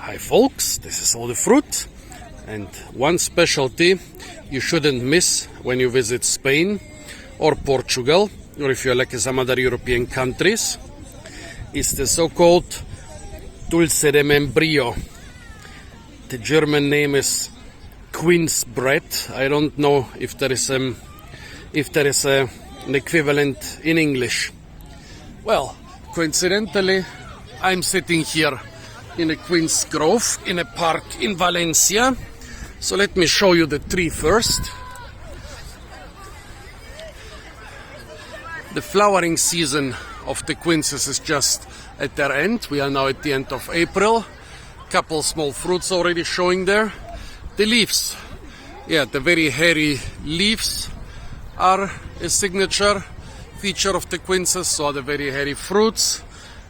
Hi folks, this is all the fruit, and one specialty you shouldn't miss when you visit Spain or Portugal, or if you're like some other European countries, is the so-called Dulce de Membrillo. The German name is Quince bread. I don't know if there is an equivalent in English. Well, coincidentally, I'm sitting here in a Quince Grove in a park in Valencia. So let me show you the tree first. The flowering season of the quinces is just at their end. We are now at the end of April. Couple small fruits already showing there. The leaves, the very hairy leaves are a signature feature of the quinces. So are the very hairy fruits,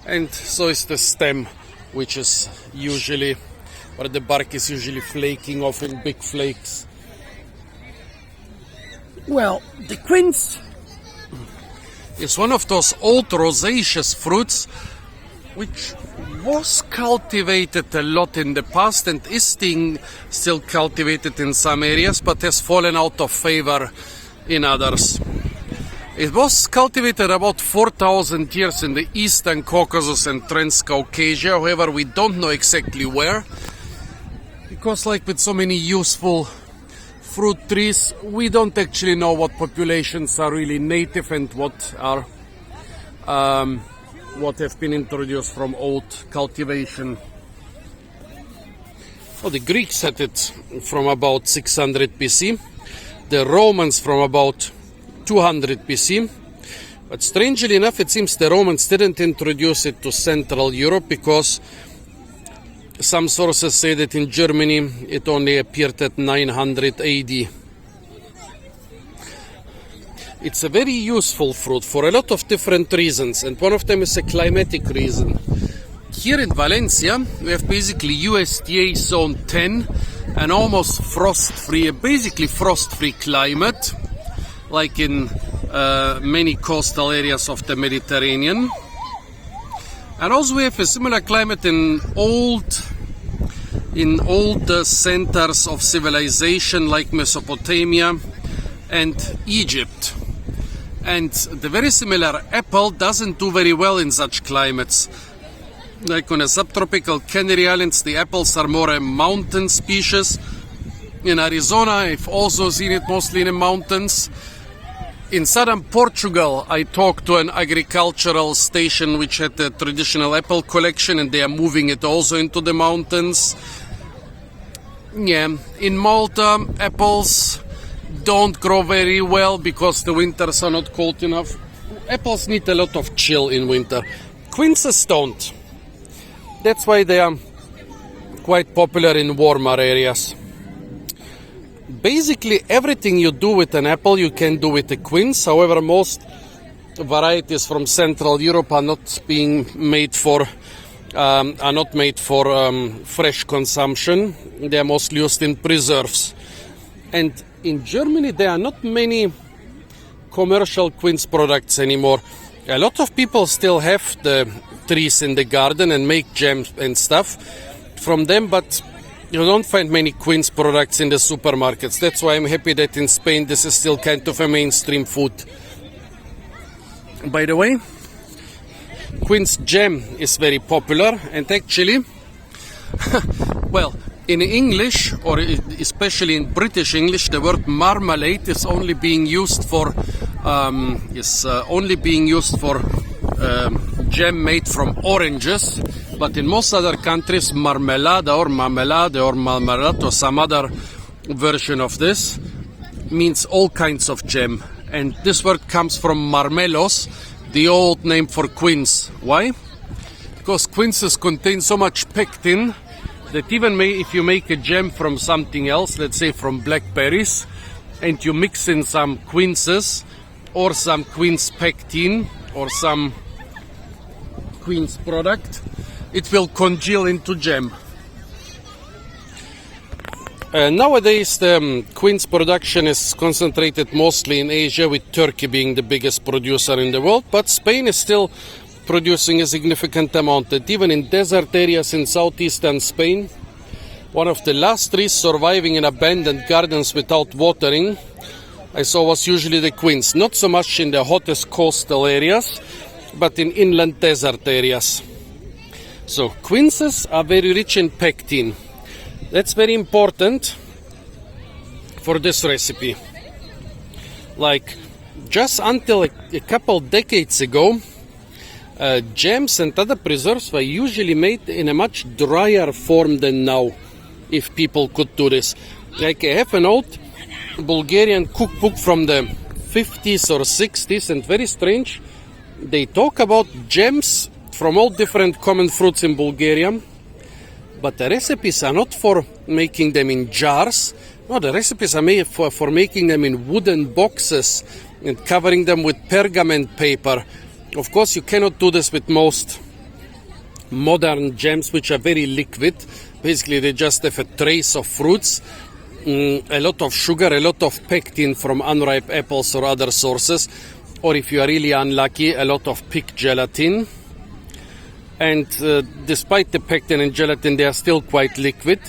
and so is the stem, which is usually, or the bark is usually flaking off in big flakes. Well, the quince is one of those old rosaceous fruits which was cultivated a lot in the past and is still cultivated in some areas, but has fallen out of favor in others. It was cultivated about 4,000 years in the Eastern Caucasus and Transcaucasia. However, we don't know exactly where, because like with so many useful fruit trees, we don't actually know what populations are really native and what have been introduced from old cultivation. Well, the Greeks had it from about 600 BC, the Romans from about 200 BC, but strangely enough it seems the Romans didn't introduce it to Central Europe, because some sources say that in Germany it only appeared at 900 AD. It's a very useful fruit for a lot of different reasons, and one of them is a climatic reason. Here in Valencia we have basically USDA zone 10, an almost frost-free climate, like in many coastal areas of the Mediterranean. And also we have a similar climate in old centers of civilization like Mesopotamia and Egypt. And the very similar apple doesn't do very well in such climates. Like on the subtropical Canary Islands, the apples are more a mountain species. In Arizona, I've also seen it mostly in the mountains. In southern Portugal, I talked to an agricultural station which had a traditional apple collection, and they are moving it also into the mountains. In Malta, apples don't grow very well because the winters are not cold enough. Apples need a lot of chill in winter. Quinces don't. That's why they are quite popular in warmer areas. Basically, everything you do with an apple, you can do with a quince. However, most varieties from Central Europe are not made for fresh consumption. They are mostly used in preserves. And in Germany, there are not many commercial quince products anymore. A lot of people still have the trees in the garden and make jam and stuff from them, but you don't find many quince products in the supermarkets. That's why I'm happy that in Spain this is still kind of a mainstream food. By the way, quince jam is very popular, and actually, well, in English, or especially in British English, the word marmalade is only being used for jam made from oranges. But in most other countries, marmelada or marmelade or some other version of this means all kinds of jam. And this word comes from marmelos, the old name for quince. Why? Because quinces contain so much pectin that even if you make a jam from something else, let's say from blackberries, and you mix in some quinces or some quince pectin or some quince product, it will congeal into jam. Nowadays, the quince production is concentrated mostly in Asia, with Turkey being the biggest producer in the world, but Spain is still producing a significant amount. And even in desert areas in southeastern Spain, one of the last trees surviving in abandoned gardens without watering, I saw, was usually the quince. Not so much in the hottest coastal areas, but in inland desert areas. So quinces are very rich in pectin. That's very important for this recipe. Like, just until a couple decades ago, jams and other preserves were usually made in a much drier form than now, if people could do this. Like, I have an old Bulgarian cookbook from the 50s or 60s, and very strange, they talk about jams from all different common fruits in Bulgaria, but the recipes are not for making them in jars. No, the recipes are made for making them in wooden boxes and covering them with pergament paper. Of course, you cannot do this with most modern jams, which are very liquid. Basically, they just have a trace of fruits, a lot of sugar, a lot of pectin from unripe apples or other sources, or if you are really unlucky, a lot of pig gelatin. And despite the pectin and gelatin, they are still quite liquid.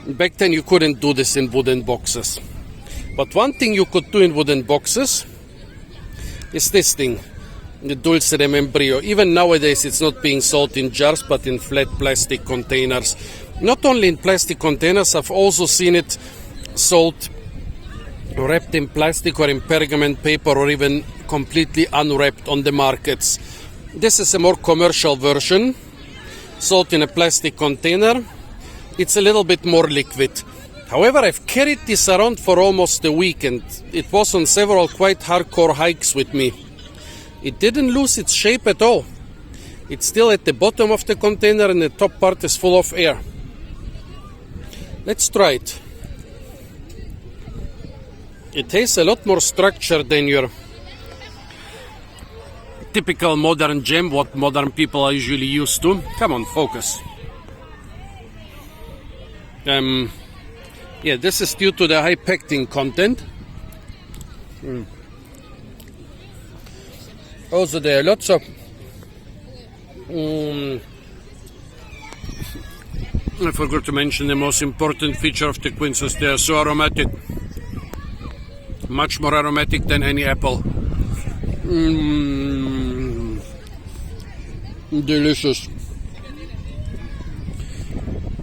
Back then, you couldn't do this in wooden boxes. But one thing you could do in wooden boxes is this thing, the Dulce de Membrillo. Even nowadays, it's not being sold in jars, but in flat plastic containers. Not only in plastic containers, I've also seen it sold wrapped in plastic or in pergament paper, or even completely unwrapped on the markets. This is a more commercial version, sold in a plastic container. It's a little bit more liquid. However, I've carried this around for almost a week, and it was on several quite hardcore hikes with me. It didn't lose its shape at all. It's still at the bottom of the container, and the top part is full of air. Let's try it. It has a lot more structure than your typical modern jam, what modern people are usually used to. Come on, focus. Yeah, this is due to the high pectin content. Also, there are lots of I forgot to mention the most important feature of the quinces. They are so aromatic, much more aromatic than any apple. Delicious.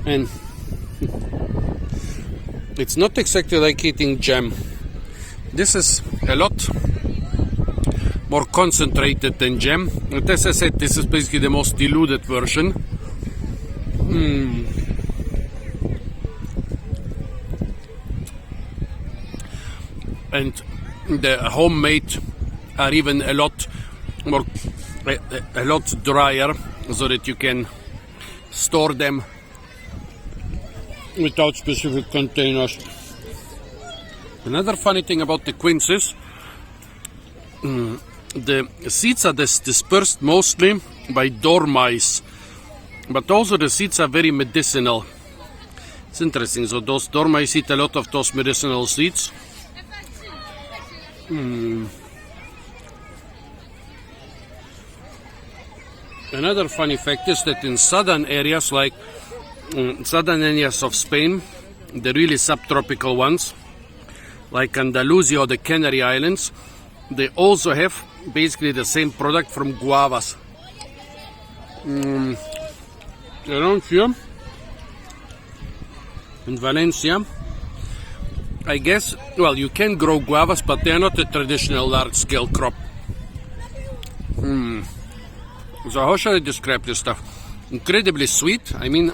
And it's not exactly like eating jam. This is a lot more concentrated than jam. And as I said, this is basically the most diluted version. And the homemade are even a lot more, a lot drier, so that you can store them without specific containers. Another funny thing about the quinces, the seeds are dispersed mostly by dormice, but also the seeds are very medicinal. It's interesting, so those dormice eat a lot of those medicinal seeds. Another funny fact is that in southern areas, like southern areas of Spain, the really subtropical ones, like Andalusia or the Canary Islands, they also have basically the same product from guavas. Around here in Valencia, I guess, well, you can grow guavas, but they are not a traditional large-scale crop. So how shall I describe this stuff? Incredibly sweet. I mean,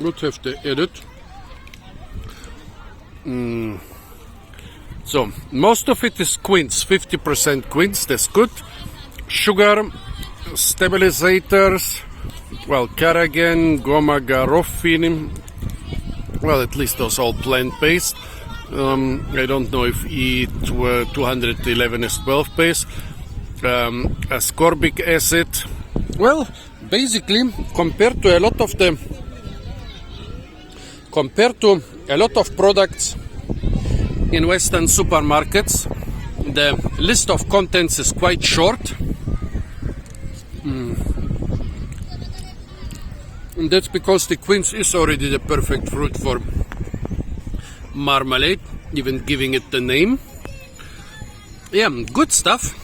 would have to edit. So most of it is quince, 50% quince. That's good. Sugar, stabilizers, well, carrageen, goma garoffi. Well, at least those all plant-based. I don't know if E211 is 12-based. Ascorbic acid. Well, basically, compared to a lot of products in Western supermarkets, the list of contents is quite short. And that's because the quince is already the perfect fruit for marmalade, even giving it the name. Yeah, good stuff.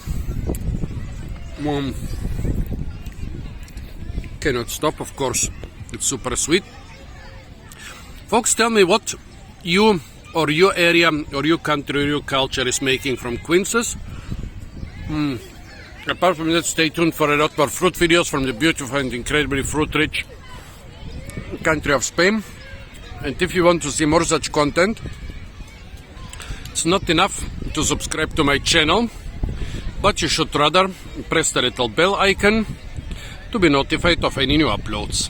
Cannot stop, of course. It's super sweet. Folks, tell me what you or your area or your country or your culture is making from quinces. Apart from that, stay tuned for a lot more fruit videos from the beautiful and incredibly fruit-rich country of Spain. And if you want to see more such content, it's not enough to subscribe to my channel, but you should rather press the little bell icon to be notified of any new uploads.